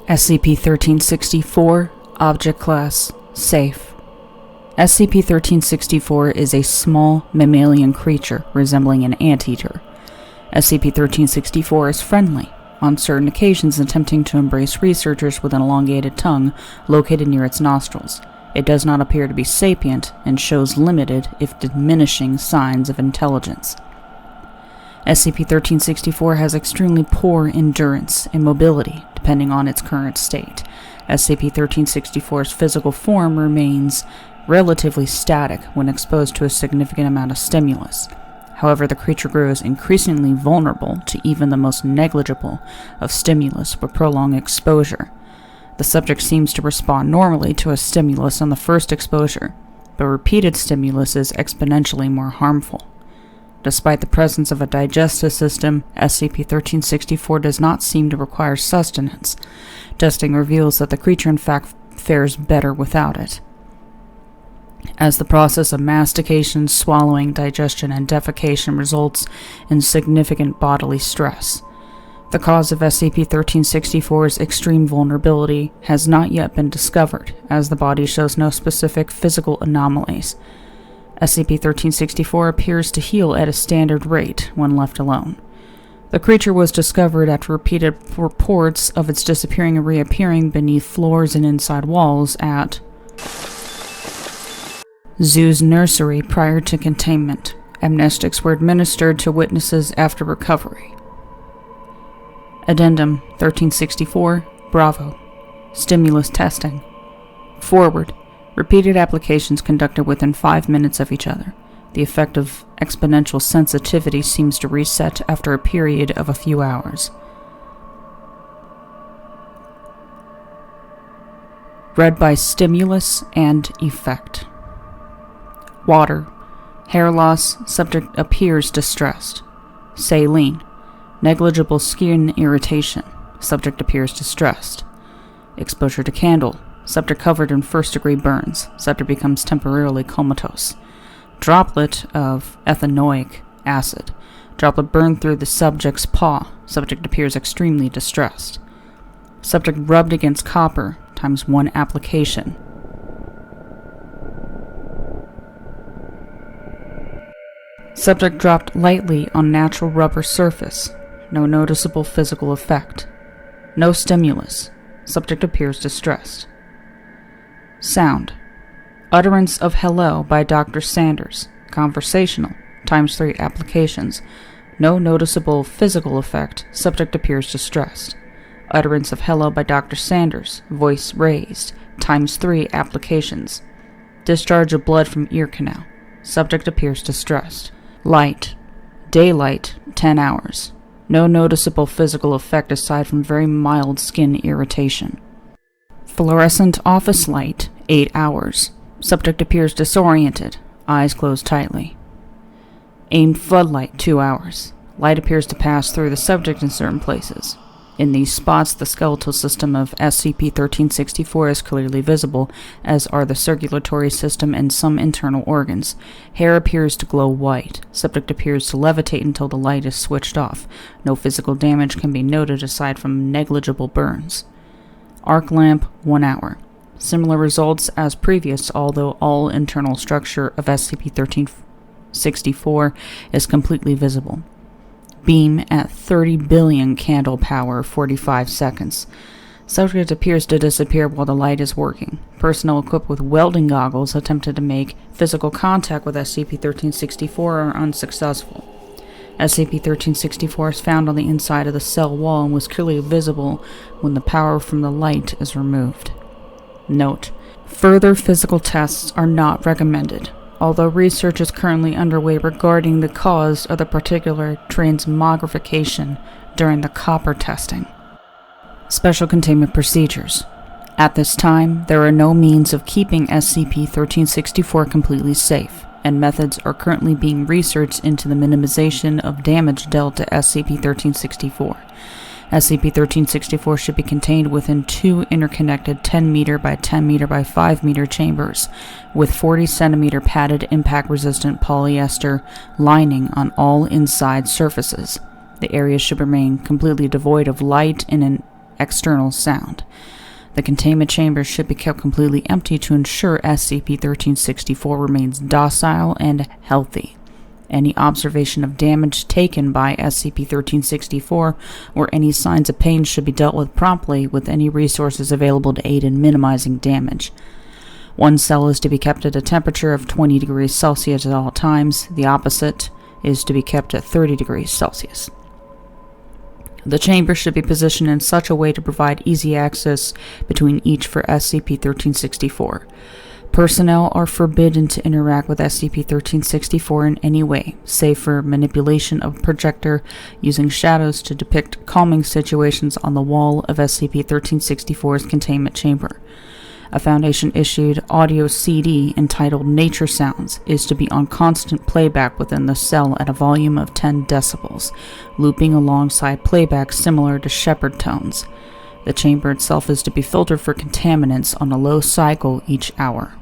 SCP-1364, Object Class, Safe. SCP-1364 is a small mammalian creature resembling an anteater. SCP-1364 is friendly, on certain occasions attempting to embrace researchers with an elongated tongue located near its nostrils. It does not appear to be sapient and shows limited, if diminishing, signs of intelligence. SCP-1364 has extremely poor endurance and mobility, depending on its current state. SCP-1364's physical form remains relatively static when exposed to a significant amount of stimulus. However, the creature grows increasingly vulnerable to even the most negligible of stimulus with prolonged exposure. The subject seems to respond normally to a stimulus on the first exposure, but repeated stimulus is exponentially more harmful. Despite the presence of a digestive system, SCP-1364 does not seem to require sustenance. Testing reveals that the creature in fact fares better without it, as the process of mastication, swallowing, digestion, and defecation results in significant bodily stress. The cause of SCP-1364's extreme vulnerability has not yet been discovered, as the body shows no specific physical anomalies. SCP-1364 appears to heal at a standard rate when left alone. The creature was discovered after repeated reports of its disappearing and reappearing beneath floors and inside walls at Zoo's nursery prior to containment. Amnestics were administered to witnesses after recovery. Addendum 1364, Bravo. Stimulus testing. Forward. Repeated applications conducted within 5 minutes of each other. The effect of exponential sensitivity seems to reset after a period of a few hours. Read by stimulus and effect. Water. Hair loss. Subject appears distressed. Saline. Negligible skin irritation. Subject appears distressed. Exposure to candle. Subject covered in first-degree burns. Subject becomes temporarily comatose. Droplet of ethanoic acid. Droplet burned through the subject's paw. Subject appears extremely distressed. Subject rubbed against copper ×1 application. Subject dropped lightly on natural rubber surface. No noticeable physical effect. No stimulus. Subject appears distressed. Sound. Utterance of hello by Dr. Sanders. Conversational. ×3 applications. No noticeable physical effect. Subject appears distressed. Utterance of hello by Dr. Sanders. Voice raised. ×3 applications. Discharge of blood from ear canal. Subject appears distressed. Light. Daylight, 10 hours. No noticeable physical effect aside from very mild skin irritation. Fluorescent office light, 8 hours. Subject appears disoriented, eyes closed tightly. Aimed floodlight, 2 hours. Light appears to pass through the subject in certain places. In these spots, the skeletal system of SCP-1364 is clearly visible, as are the circulatory system and some internal organs. Hair appears to glow white. Subject appears to levitate until the light is switched off. No physical damage can be noted aside from negligible burns. Arc lamp, 1 hour. Similar results as previous, although all internal structure of SCP-1364 is completely visible. Beam at 30 billion candle power, 45 seconds. Subject appears to disappear while the light is working. Personnel equipped with welding goggles attempted to make physical contact with SCP-1364 are unsuccessful. SCP-1364 is found on the inside of the cell wall and was clearly visible when the power from the light is removed. Note: further physical tests are not recommended, although research is currently underway regarding the cause of the particular transmogrification during the copper testing. Special containment procedures. At this time, there are no means of keeping SCP-1364 completely safe, and methods are currently being researched into the minimization of damage dealt to SCP-1364. SCP-1364 should be contained within 2 interconnected 10 meter by 10 meter by 5 meter chambers with 40 centimeter padded impact-resistant polyester lining on all inside surfaces. The area should remain completely devoid of light and External sound. The containment chamber should be kept completely empty to ensure SCP-1364 remains docile and healthy. Any observation of damage taken by SCP-1364 or any signs of pain should be dealt with promptly with any resources available to aid in minimizing damage. One cell is to be kept at a temperature of 20 degrees Celsius at all times. The opposite is to be kept at 30 degrees Celsius. The chamber should be positioned in such a way to provide easy access between each for SCP-1364. Personnel are forbidden to interact with SCP-1364 in any way, save for manipulation of a projector using shadows to depict calming situations on the wall of SCP-1364's containment chamber. A Foundation-issued audio CD entitled Nature Sounds is to be on constant playback within the cell at a volume of 10 decibels, looping alongside playback similar to shepherd tones. The chamber itself is to be filtered for contaminants on a low cycle each hour.